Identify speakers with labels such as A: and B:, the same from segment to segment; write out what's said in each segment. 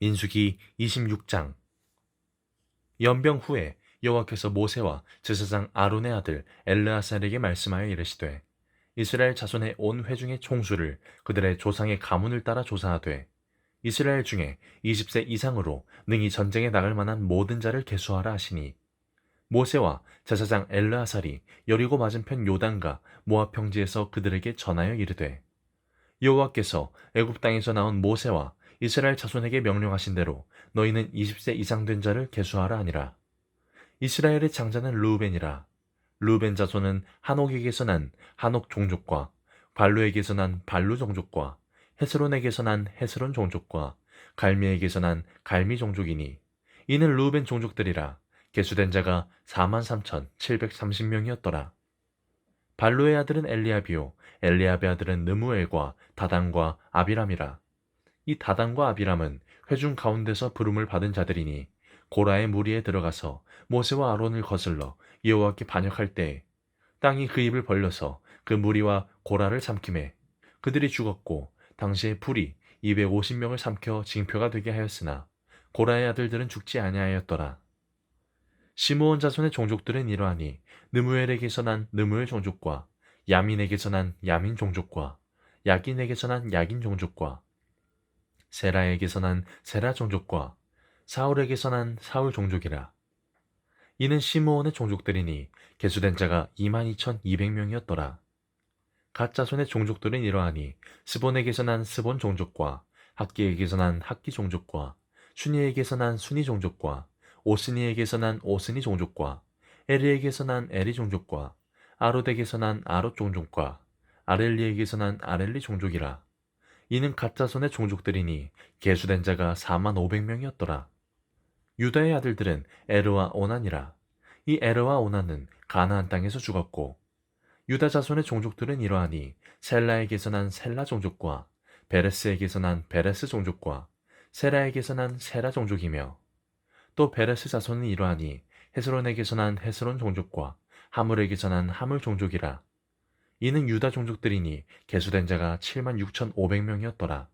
A: 민수기 26장. 연병 후에 여호와께서 모세와 제사장 아론의 아들 엘르아살에게 말씀하여 이르시되, 이스라엘 자손의 온 회중의 총수를 그들의 조상의 가문을 따라 조사하되 이스라엘 중에 20세 이상으로 능히 전쟁에 나갈 만한 모든 자를 계수하라 하시니, 모세와 제사장 엘르아살이 여리고 맞은편 요단과 모압 평지에서 그들에게 전하여 이르되, 여호와께서 애굽 땅에서 나온 모세와 이스라엘 자손에게 명령하신 대로 너희는 20세 이상 된 자를 계수하라 하니라. 이스라엘의 장자는 르우벤이라. 르우벤 자손은 한옥에게서 난 한옥 종족과 발루에게서 난 발루 종족과 헤스론에게서 난 헤스론 종족과 갈미에게서 난 갈미 종족이니, 이는 르우벤 종족들이라. 계수된 자가 43,730명이었더라. 발루의 아들은 엘리압이요 엘리압의 아들은 느무엘과 다단과 아비람이라. 이 다단과 아비람은 회중 가운데서 부름을 받은 자들이니, 고라의 무리에 들어가서 모세와 아론을 거슬러 여호와께 반역할 때에 땅이 그 입을 벌려서 그 무리와 고라를 삼키매 그들이 죽었고, 당시에 불이 250명을 삼켜 징표가 되게 하였으나 고라의 아들들은 죽지 아니하였더라. 시므온 자손의 종족들은 이러하니, 느무엘에게서 난 느무엘 종족과 야민에게서 난 야민 종족과 야긴에게서 난 야긴 종족과 세라에게서 난 세라 종족과 사울에게서 난 사울 종족이라. 이는 시므온의 종족들이니 계수된 자가 22,200명이었더라. 갓 자손의 종족들은 이러하니, 스본에게서 난 스본 종족과 학기에게서 난 학기 종족과 순이에게서 난 순이 종족과 오스니에게서 난 오스니 종족과 에리에게서 난 에리 종족과 아롯에게서 난 아롯 종족과 아렐리에게서 난 아렐리 종족이라. 이는 갓 자손의 종족들이니 계수된 자가 45,500명이었더라. 유다의 아들들은 에르와 오난이라. 이 에르와 오난은 가나안 땅에서 죽었고, 유다 자손의 종족들은 이러하니, 셀라에게서 난 셀라 종족과 베레스에게서 난 베레스 종족과 세라에게서 난 세라 종족이며, 또 베레스 자손은 이러하니, 헤스론에게서 난 헤스론 종족과 하물에게서 난 하물 종족이라. 이는 유다 종족들이니 계수된 자가 76,500명이었더라.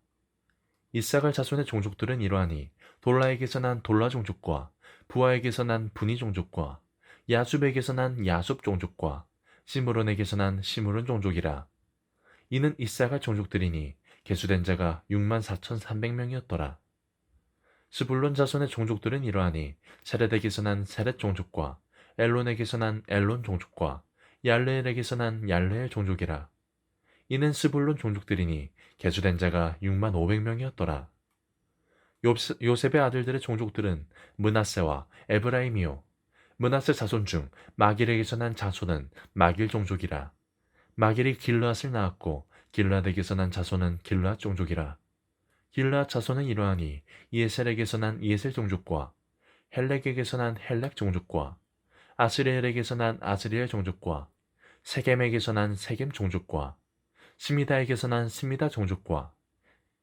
A: 이사갈 자손의 종족들은 이러하니, 돌라에게서 난 돌라 종족과 부하에게서 난 분이 종족과 야숲에게서 난 야숲 종족과 시므론에게서 난 시므론 종족이라. 이는 이사갈 종족들이니 계수된 자가 64,300명이었더라. 스불론 자손의 종족들은 이러하니, 세렛에게서 난 세렛 종족과 엘론에게서 난 엘론 종족과 얄레엘에게서 난 얄레엘 종족이라. 이는 스불론 종족들이니 계수된 자가 65,000명이었더라. 요셉의 아들들의 종족들은 므낫세와 에브라임이요, 므낫세 자손 중 마길에게서 난 자손은 마길 종족이라. 마길이 길르앗을 낳았고, 길르앗에게서 난 자손은 길르앗 종족이라. 길르앗 자손은 이러하니, 이에셀에게서 난 이에셀 종족과 헬렉에게서 난 헬렉 종족과 아스리엘에게서 난 아스리엘 종족과 세겜에게서 난 세겜 종족과 스미다에게서 난 스미다 종족과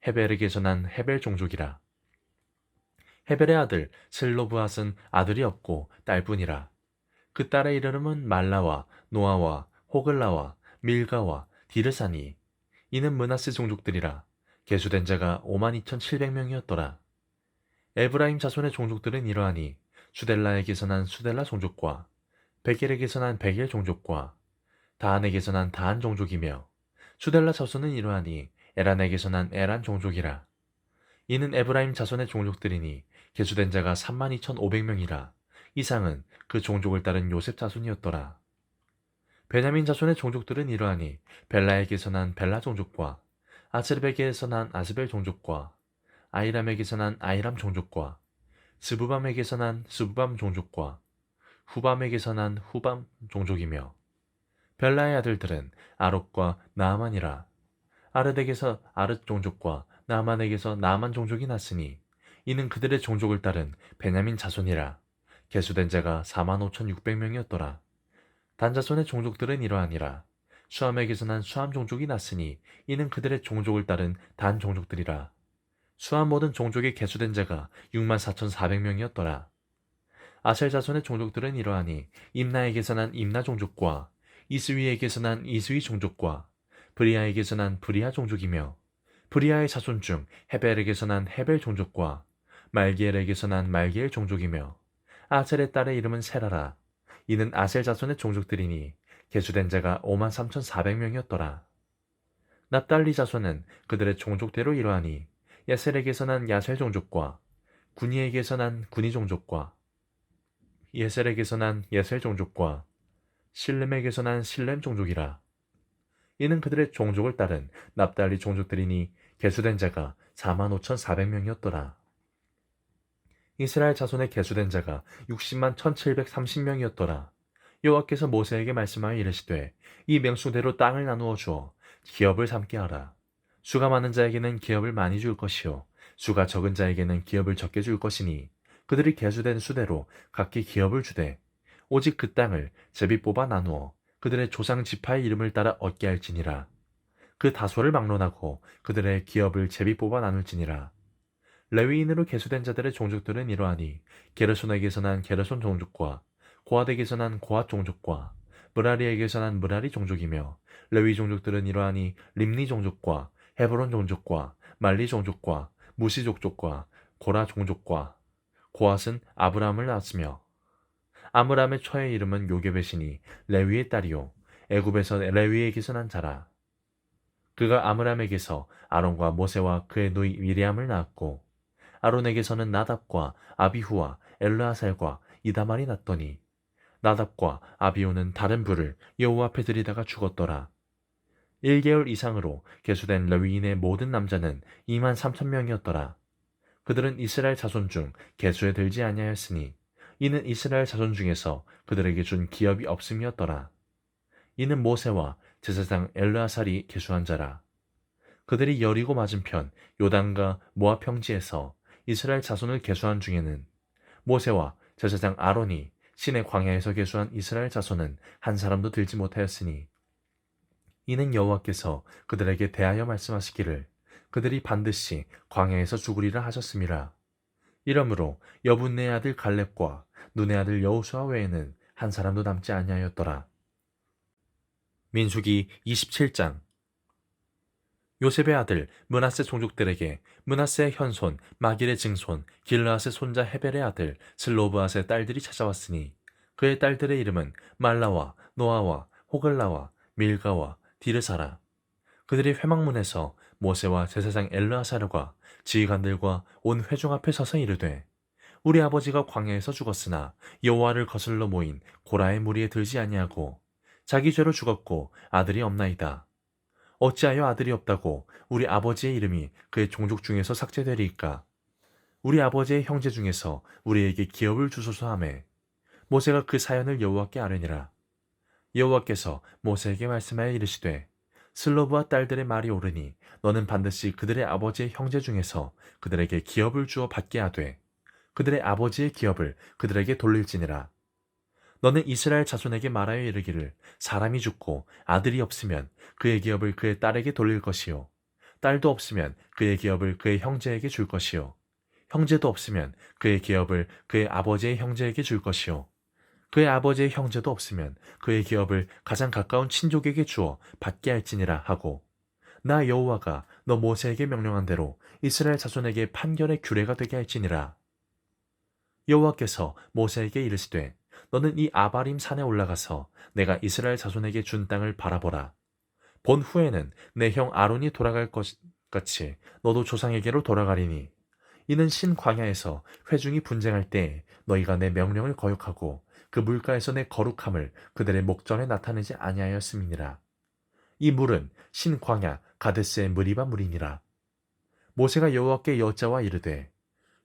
A: 헤벨에게서 난 헤벨 종족이라. 헤벨의 아들 슬로브앗은 아들이 없고 딸뿐이라. 그 딸의 이름은 말라와 노아와 호글라와 밀가와 디르사니. 이는 므낫세 종족들이라. 계수된 자가 52,700명이었더라. 에브라임 자손의 종족들은 이러하니, 수델라에게서 난 수델라 종족과 베겔에게서 난 베겔 종족과 다한에게서 난 다한 종족이며, 수델라 자손은 이러하니, 에란에게서 난 에란 종족이라. 이는 에브라임 자손의 종족들이니 계수된 자가 32,500명이라. 이상은 그 종족을 따른 요셉 자손이었더라. 베냐민 자손의 종족들은 이러하니, 벨라에게서 난 벨라 종족과 아스르베게에서 난 아스벨 종족과 아이람에게서 난 아이람 종족과 스부밤에게서 난 스부밤 종족과 후밤에게서 난 후밤 종족이며, 벨라의 아들들은 아롯과 나아만이라. 아르덱에서 아르 종족과 나아만에게서 나아만 종족이 났으니, 이는 그들의 종족을 따른 베냐민 자손이라. 계수된 자가 45,600명이었더라. 단 자손의 종족들은 이러하니라. 수함에게서 난 수함 종족이 났으니, 이는 그들의 종족을 따른 단 종족들이라. 수함 모든 종족에 계수된 자가 64,400명이었더라. 아셀 자손의 종족들은 이러하니, 임나에게서 난 임나 종족과 이스위에게서 난 이스위 종족과 브리아에게서 난 브리아 종족이며, 브리아의 자손 중 헤벨에게서 난 헤벨 종족과 말기엘에게서 난 말기엘 종족이며 아셀의 딸의 이름은 세라라. 이는 아셀 자손의 종족들이니 계수된 자가 53,400명이었더라. 납달리 자손은 그들의 종족대로 이러하니 야셀에게서 난 야셀 종족과 구니에게서 난 구니 종족과 예셀에게서 난 예셀 종족과 실렘에게서 난 실렘 종족이라. 이는 그들의 종족을 따른 납달리 종족들이니 계수된 자가 45,400명이었더라. 이스라엘 자손의 계수된 자가 60만 1,730명이었더라. 여호와께서 모세에게 말씀하여 이르시되 이 명수대로 땅을 나누어 주어 기업을 삼게 하라. 수가 많은 자에게는 기업을 많이 줄 것이요 수가 적은 자에게는 기업을 적게 줄 것이니 그들이 계수된 수대로 각기 기업을 주되 오직 그 땅을 제비 뽑아 나누어 그들의 조상 지파의 이름을 따라 얻게 할지니라. 그 다소를 막론하고 그들의 기업을 제비 뽑아 나눌지니라. 레위인으로 계수된 자들의 종족들은 이러하니 게르손에게서 난 게르손 종족과 고핫에게서 난 고핫 종족과 므라리에게서 난 므라리 종족이며 레위 종족들은 이러하니 림니 종족과 헤브론 종족과 말리 종족과 무시 종족과 고라 종족과 고핫은 아브람을 낳았으며 아므람의 처의 이름은 요게벳이니 레위의 딸이요 애굽에서 레위에게서 난 자라. 그가 아므람에게서 아론과 모세와 그의 누이 미리암을 낳았고 아론에게서는 나답과 아비후와 엘르아살과 이다말이 났더니 나답과 아비후는 다른 불을 여호와 앞에 들이다가 죽었더라. 1개월 이상으로 계수된 레위인의 모든 남자는 2만 3천 명이었더라. 그들은 이스라엘 자손 중 계수에 들지 아니하였으니 이는 이스라엘 자손 중에서 그들에게 준 기업이 없음이었더라. 이는 모세와 제사장 엘르아살이 계수한 자라. 그들이 여리고 맞은편 요단과 모압 평지에서 이스라엘 자손을 계수한 중에는 모세와 제사장 아론이 신의 광야에서 계수한 이스라엘 자손은 한 사람도 들지 못하였으니 이는 여호와께서 그들에게 대하여 말씀하시기를 그들이 반드시 광야에서 죽으리라 하셨음이라. 이러므로 여분네의 아들 갈렙과 눈의 아들 여호수아 외에는 한 사람도 남지 아니하였더라. 민수기 27장. 요셉의 아들 므낫세 종족들에게 므낫세의 현손 마길의 증손 길르앗의 손자 헤벨의 아들 슬로브앗의 딸들이 찾아왔으니 그의 딸들의 이름은 말라와 노아와 호글라와 밀가와 디르사라. 그들이 회막문에서 모세와 제사장 엘르아사르과 지휘관들과 온 회중 앞에 서서 이르되 우리 아버지가 광야에서 죽었으나 여호와를 거슬러 모인 고라의 무리에 들지 아니하고 자기 죄로 죽었고 아들이 없나이다. 어찌하여 아들이 없다고 우리 아버지의 이름이 그의 종족 중에서 삭제되리이까? 우리 아버지의 형제 중에서 우리에게 기업을 주소서 하매 모세가 그 사연을 여호와께 아뢰니라. 여호와께서 모세에게 말씀하여 이르시되 슬로브와 딸들의 말이 옳으니 너는 반드시 그들의 아버지의 형제 중에서 그들에게 기업을 주어 받게 하되 그들의 아버지의 기업을 그들에게 돌릴지니라. 너는 이스라엘 자손에게 말하여 이르기를 사람이 죽고 아들이 없으면 그의 기업을 그의 딸에게 돌릴 것이요 딸도 없으면 그의 기업을 그의 형제에게 줄 것이요 형제도 없으면 그의 기업을 그의 아버지의 형제에게 줄 것이요 그의 아버지의 형제도 없으면 그의 기업을 가장 가까운 친족에게 주어 받게 할지니라 하고 나 여호와가 너 모세에게 명령한 대로 이스라엘 자손에게 판결의 규례가 되게 할지니라. 여호와께서 모세에게 이르시되 너는 이 아바림 산에 올라가서 내가 이스라엘 자손에게 준 땅을 바라보라. 본 후에는 내 형 아론이 돌아갈 것 같이 너도 조상에게로 돌아가리니 이는 신 광야에서 회중이 분쟁할 때 너희가 내 명령을 거역하고 그 물가에서 내 거룩함을 그들의 목전에 나타내지 아니하였음이니라. 이 물은 신 광야 가데스의 무리바 물이니라. 모세가 여호와께 여짜와 이르되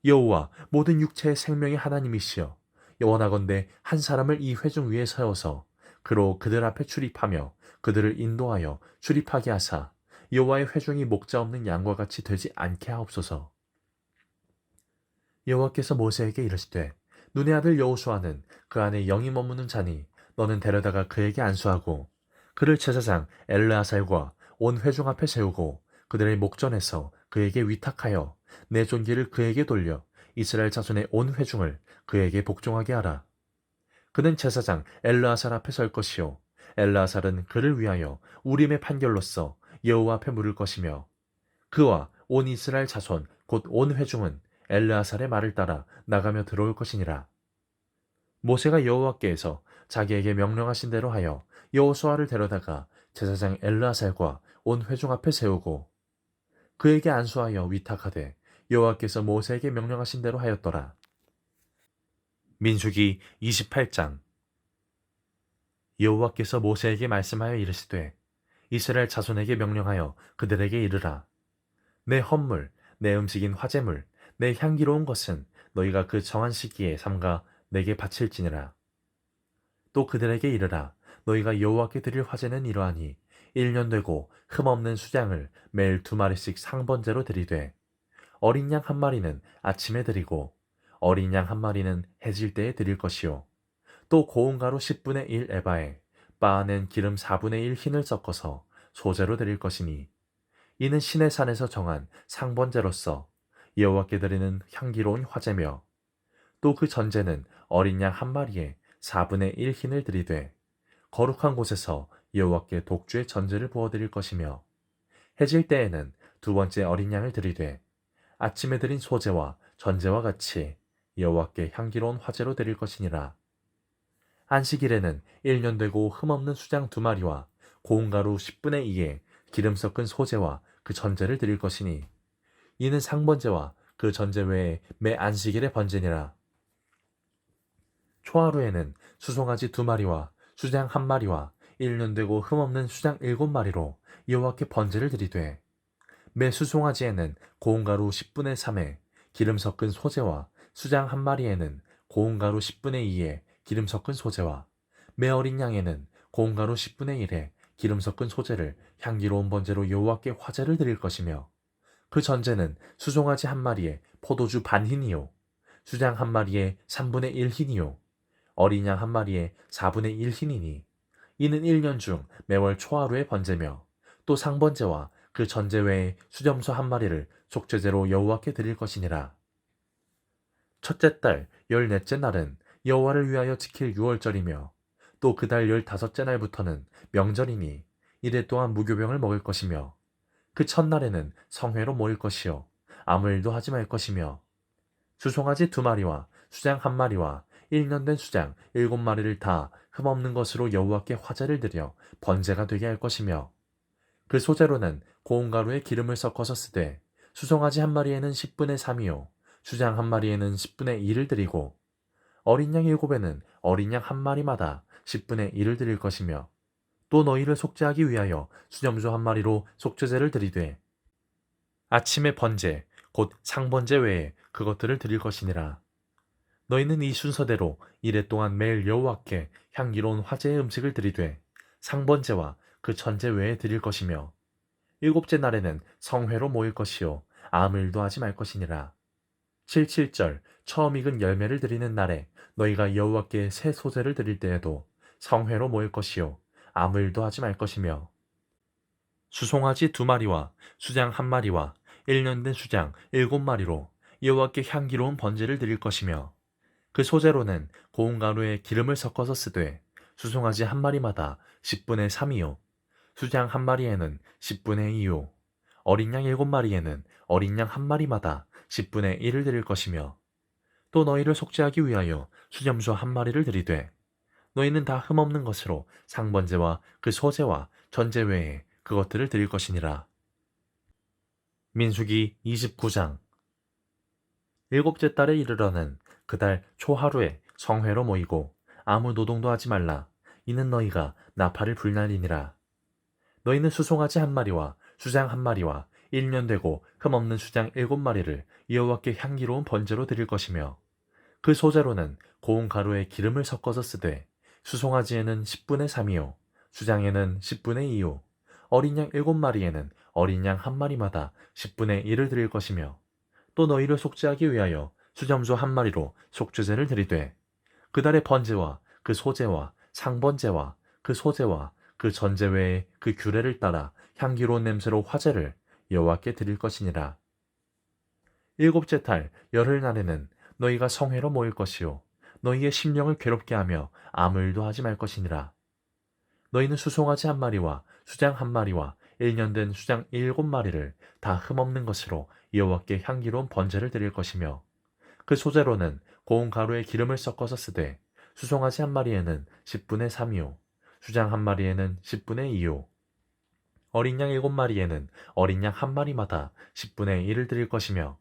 A: 여호와 모든 육체의 생명의 하나님이시여 원하건대 한 사람을 이 회중 위에 세워서 그로 그들 앞에 출입하며 그들을 인도하여 출입하게 하사 여호와의 회중이 목자 없는 양과 같이 되지 않게 하옵소서. 여호와께서 모세에게 이르시되 눈의 아들 여호수아는 그 안에 영이 머무는 자니 너는 데려다가 그에게 안수하고 그를 제사장 엘르아살과 온 회중 앞에 세우고 그들의 목전에서 그에게 위탁하여 내 존귀를 그에게 돌려 이스라엘 자손의 온 회중을 그에게 복종하게 하라. 그는 제사장 엘르아살 앞에 설 것이요 엘르아살은 그를 위하여 우림의 판결로서 여호와 앞에 물을 것이며 그와 온 이스라엘 자손 곧 온 회중은 엘르아살의 말을 따라 나가며 들어올 것이니라. 모세가 여호와께서 자기에게 명령하신 대로 하여 여호수아를 데려다가 제사장 엘르아살과 온 회중 앞에 세우고 그에게 안수하여 위탁하되 여호와께서 모세에게 명령하신 대로 하였더라. 민수기 28장. 여호와께서 모세에게 말씀하여 이르시되 이스라엘 자손에게 명령하여 그들에게 이르라. 내 헌물, 내 음식인 화제물, 내 향기로운 것은 너희가 그 정한 시기에 삼가 내게 바칠지니라. 또 그들에게 이르라. 너희가 여호와께 드릴 화제는 이러하니 1년 되고 흠없는 수장을 매일 2마리씩 상번제로 드리되 어린 양 1마리는 아침에 드리고 어린 양 1마리는 해질 때에 드릴 것이요. 또 고운 가루 10분의 1 에바에 빻아낸 기름 4분의 1 흰을 섞어서 소제로 드릴 것이니 이는 신의 산에서 정한 상번제로서 여호와께 드리는 향기로운 화제며 또 그 전제는 어린 양 1마리에 4분의 1 흰을 드리되 거룩한 곳에서 여호와께 독주의 전제를 부어드릴 것이며 해질 때에는 2번째 어린 양을 드리되 아침에 드린 소제와 전제와 같이 여호와께 향기로운 화제로 드릴 것이니라. 안식일에는 1년 되고 흠없는 수장 2마리와 고운 가루 10분의 2에 기름 섞은 소제와 그 전제를 드릴 것이니 이는 상번제와 그 전제 외에 매 안식일의 번제니라. 초하루에는 수송아지 2마리와 수장 1마리와 1년 되고 흠없는 수장 7마리로 여호와께 번제를 드리되 매 수송아지에는 고운 가루 10분의 3에 기름 섞은 소제와 수장 1마리에는 고운 가루 10분의 2에 기름 섞은 소제와 매 어린 양에는 고운 가루 10분의 1에 기름 섞은 소제를 향기로운 번제로 여호와께 화제를 드릴 것이며 그 전제는 수송아지 1마리에 포도주 반 흰이요 수장 1마리에 3분의 1 흰이요 어린 양 1마리에 4분의 1 흰이니 이는 1년 중 매월 초하루의 번제며 또 상번제와 그 전제 외에 수점소 1마리를 속죄제로 여호와께 드릴 것이니라. 첫째 달 14째 날은 여호와를 위하여 지킬 유월절이며 또 그 달 15째 날부터는 명절이니 이래 동안 무교병을 먹을 것이며 그 첫날에는 성회로 모일 것이요 아무 일도 하지 말 것이며 수송아지 2마리와 수장 1마리와 1년 된 수장 7마리를 다 흠없는 것으로 여호와께 화제를 드려 번제가 되게 할 것이며 그 소제로는 고운 가루에 기름을 섞어서 쓰되 수송아지 1마리에는 10분의 3이요 수장 1마리에는 10분의 2를 드리고 어린 양 7에는 어린 양 1마리마다 10분의 1을 드릴 것이며 또 너희를 속죄하기 위하여 수염소 1마리로 속죄제를 드리되 아침의 번제 곧 상번제 외에 그것들을 드릴 것이니라. 너희는 이 순서대로 이래 동안 매일 여호와께 향기로운 화제의 음식을 드리되 상번제와 그 전제 외에 드릴 것이며 7째 날에는 성회로 모일 것이요 아무 일도 하지 말 것이니라. 7.7절 처음 익은 열매를 드리는 날에 너희가 여호와께 새 소제를 드릴 때에도 성회로 모일 것이요 아무 일도 하지 말 것이며 수송아지 2마리와 수장 1마리와 1년 된 수장 7마리로 여호와께 향기로운 번제를 드릴 것이며 그 소제로는 고운 가루에 기름을 섞어서 쓰되 수송아지 1마리마다 10분의 3이요 수장 1마리에는 10분의 2요 어린 양 7마리에는 어린 양 1마리마다 10분의 1을 드릴 것이며 또 너희를 속죄하기 위하여 수염소 1마리를 드리되 너희는 다 흠없는 것으로 상번제와 그 소제와 전제 외에 그것들을 드릴 것이니라. 민수기 29장. 7째 달에 이르러는 그 달 초하루에 성회로 모이고 아무 노동도 하지 말라. 이는 너희가 나팔을 불날리니라. 너희는 수송아지 1마리와 수장 1마리와 1년 되고 흠없는 수장 7마리를 여호와께 향기로운 번제로 드릴 것이며 그 소제로는 고운 가루에 기름을 섞어서 쓰되 수송아지에는 10분의 3이요 수장에는 10분의 2요 어린 양 7마리에는 어린 양 1마리마다 10분의 1을 드릴 것이며 또 너희를 속죄하기 위하여 수점소 1마리로 속죄제를 드리되 그 달의 번제와 그 소제와 상번제와 그 소제와 그 전제 외에 그 규례를 따라 향기로운 냄새로 화제를 여호와께 드릴 것이니라. 7째 달 열흘날에는 너희가 성회로 모일 것이요 너희의 심령을 괴롭게 하며 아무 일도 하지 말 것이니라. 너희는 수송아지 1마리와 수장 1마리와 1년 된 수장 7마리를 다 흠없는 것으로 여호와께 향기로운 번제를 드릴 것이며 그 소재로는 고운 가루에 기름을 섞어서 쓰되 수송아지 한 마리에는 10분의 3이요 수장 한 마리에는 10분의 2요 어린 양 7마리에는 어린 양 한 마리마다 10분의 1을 드릴 것이며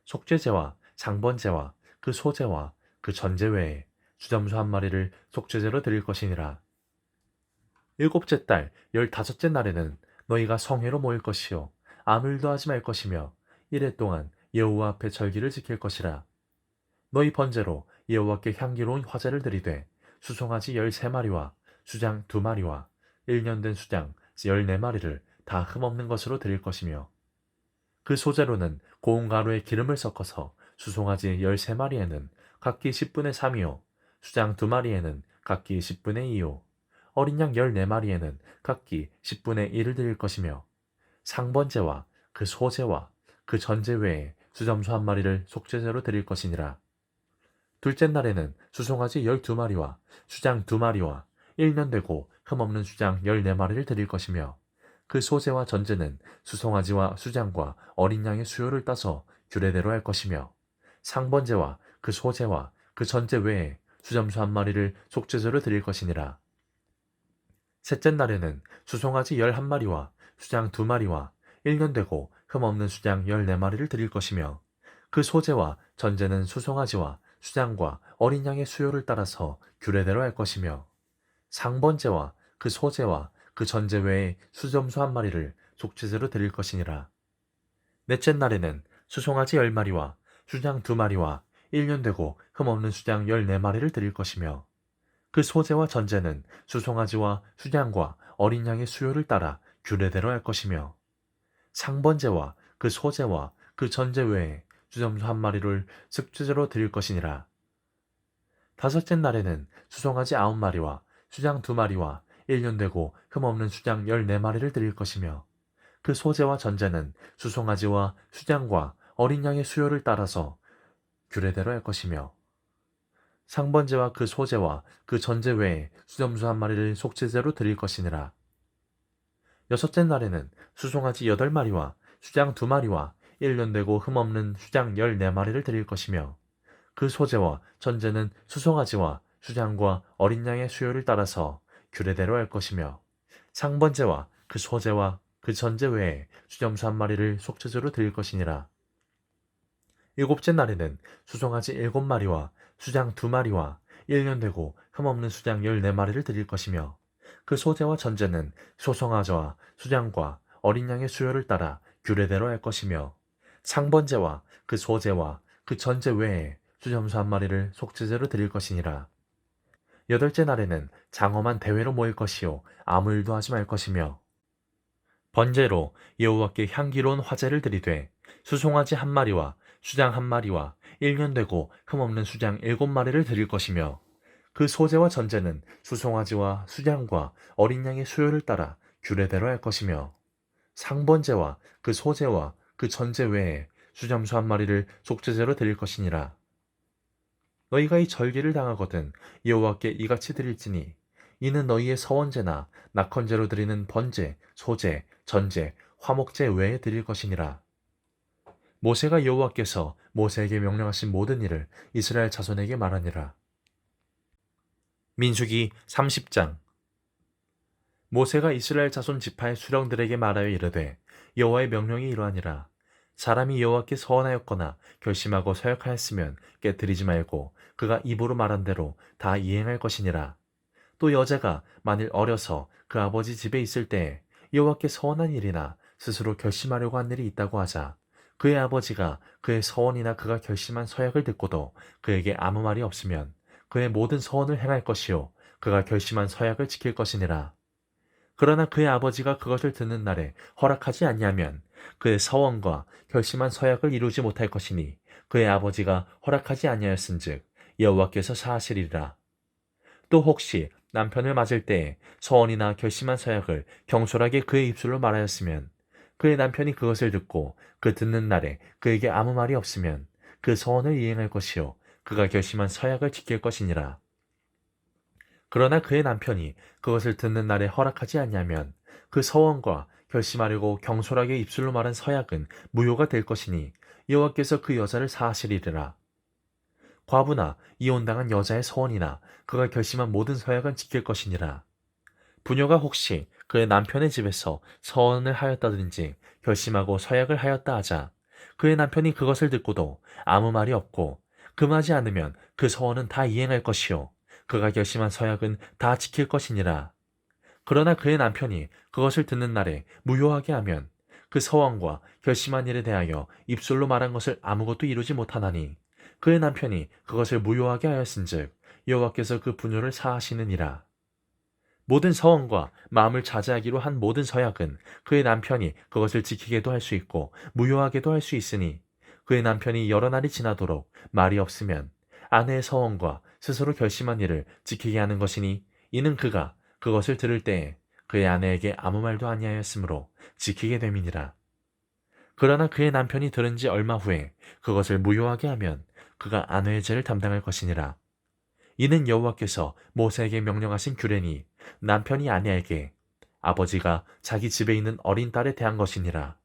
A: 속죄제와 상번제와 그 소제와 그 전제 외에 수점수 한 마리를 속죄제로 드릴 것이니라. 일곱째 달 15째 날에는 너희가 성회로 모일 것이요 아무 일도 하지 말 것이며 이래 동안 여호와 앞에 절기를 지킬 것이라. 너희 번제로 여호와께 향기로운 화제를 드리되 수송아지 13마리와 수장 2마리와 1년 된 수장 14마리를 다 흠없는 것으로 드릴 것이며 그 소재로는 고운 가루에 기름을 섞어서 수송아지 13마리에는 각기 10분의 3이요 수장 2마리에는 각기 10분의 2요 어린 양 14마리에는 각기 10분의 1을 드릴 것이며 상번제와 그 소제와 그 전제 외에 수점수 한 마리를 속죄제로 드릴 것이니라. 둘째 날에는 수송아지 12마리와 수장 2마리와 1년 되고 흠없는 수장 14마리를 드릴 것이며 그 소제와 전제는 수송아지와 수장과 어린 양의 수요를 따서 규례대로 할 것이며 상번제와 그 소제와 그 전제 외에 수점수 한 마리를 속죄제로 드릴 것이니라. 셋째 날에는 수송아지 11마리와 수장 2마리와 1년 되고 흠없는 수장 14마리를 드릴 것이며 그 소제와 전제는 수송아지와 수장과 어린 양의 수요를 따라서 규례대로 할 것이며 상번제와 그 소제와 그 전제 외에 수점수 한 마리를 속죄제로 드릴 것이니라. 넷째 날에는 수송아지 10마리와 수장 2마리와 1년 되고 흠없는 수장 14마리를 드릴 것이며 그 소제와 전제는 수송아지와 수장과 어린 양의 수요를 따라 규례대로 할 것이며 상번제와 그 소제와 그 전제 외에 수점수 한 마리를 속죄제로 드릴 것이니라. 다섯째 날에는 수송아지 9마리와 수장 2마리와 1년 되고 흠없는 수장 14마리를 드릴 것이며 그 소제와 전제는 수송아지와 수장과 어린 양의 수요를 따라서 규례대로 할 것이며 상번제와 그 소제와 그 전제 외에 수점수 한 마리를 속죄제로 드릴 것이니라. 여섯째 날에는 수송아지 8마리와 수장 2마리와 1년 되고 흠없는 수장 14마리를 드릴 것이며 그 소제와 전제는 수송아지와 수장과 어린 양의 수요를 따라서 규례대로 할 것이며 상번제와 그 소제와 그 전제 외에 수점수 한 마리를 속죄제로 드릴 것이니라. 일곱째 날에는 수송아지 7마리와 수장 2마리와 1년 되고 흠없는 수장 14마리를 드릴 것이며 그 소제와 전제는 소송아지와 수장과 어린 양의 수요를 따라 규례대로 할 것이며 상번제와 그 소제와 그 전제 외에 수점수 한 마리를 속죄제로 드릴 것이니라. 여덟째 날에는 장엄한 대회로 모일 것이요 아무 일도 하지 말 것이며 번제로 여호와께 향기로운 화제를 드리되 수송아지 한 마리와 수장 한 마리와 1년 되고 흠없는 수장 7마리를 드릴 것이며 그 소제와 전제는 수송아지와 수장과 어린 양의 수요를 따라 규례대로 할 것이며 상번제와 그 소제와 그 전제 외에 수점수 한 마리를 속죄제로 드릴 것이니라. 너희가 이 절기를 당하거든 여호와께 이같이 드릴지니 이는 너희의 서원제나 낙헌제로 드리는 번제, 소제, 전제, 화목제 외에 드릴 것이니라. 모세가 여호와께서 모세에게 명령하신 모든 일을 이스라엘 자손에게 말하니라. 민수기 30장. 모세가 이스라엘 자손 지파의 수령들에게 말하여 이르되 여호와의 명령이 이러하니라. 사람이 여호와께 서원하였거나 결심하고 서약하였으면 깨뜨리지 말고 그가 입으로 말한 대로 다 이행할 것이니라. 또 여자가 만일 어려서 그 아버지 집에 있을 때에 여호와께 서원한 일이나 스스로 결심하려고 한 일이 있다고 하자 그의 아버지가 그의 서원이나 그가 결심한 서약을 듣고도 그에게 아무 말이 없으면 그의 모든 서원을 행할 것이요 그가 결심한 서약을 지킬 것이니라. 그러나 그의 아버지가 그것을 듣는 날에 허락하지 아니하면 그의 서원과 결심한 서약을 이루지 못할 것이니 그의 아버지가 허락하지 아니하였은즉 여호와께서 사하시리라. 또 혹시 남편을 맞을 때에 서원이나 결심한 서약을 경솔하게 그의 입술로 말하였으면 그의 남편이 그것을 듣고 그 듣는 날에 그에게 아무 말이 없으면 그 서원을 이행할 것이요 그가 결심한 서약을 지킬 것이니라. 그러나 그의 남편이 그것을 듣는 날에 허락하지 아니하면 그 서원과 결심하려고 경솔하게 입술로 말한 서약은 무효가 될 것이니 여호와께서 그 여자를 사하시리라. 과부나 이혼당한 여자의 서원이나 그가 결심한 모든 서약은 지킬 것이니라. 부녀가 혹시 그의 남편의 집에서 서원을 하였다든지 결심하고 서약을 하였다 하자 그의 남편이 그것을 듣고도 아무 말이 없고 금하지 않으면 그 서원은 다 이행할 것이요 그가 결심한 서약은 다 지킬 것이니라. 그러나 그의 남편이 그것을 듣는 날에 무효하게 하면 그 서원과 결심한 일에 대하여 입술로 말한 것을 아무것도 이루지 못하나니 그의 남편이 그것을 무효하게 하였은즉 여호와께서 그 분뇨를 사하시느니라. 모든 서원과 마음을 자제하기로 한 모든 서약은 그의 남편이 그것을 지키게도 할 수 있고 무효하게도 할 수 있으니 그의 남편이 여러 날이 지나도록 말이 없으면 아내의 서원과 스스로 결심한 일을 지키게 하는 것이니 이는 그가 그것을 들을 때에 그의 아내에게 아무 말도 아니하였으므로 지키게 됨이니라. 그러나 그의 남편이 들은 지 얼마 후에 그것을 무효하게 하면 그가 아내의 죄를 담당할 것이니라. 이는 여호와께서 모세에게 명령하신 규례니 남편이 아내에게 아버지가 자기 집에 있는 어린 딸에 대한 것이니라.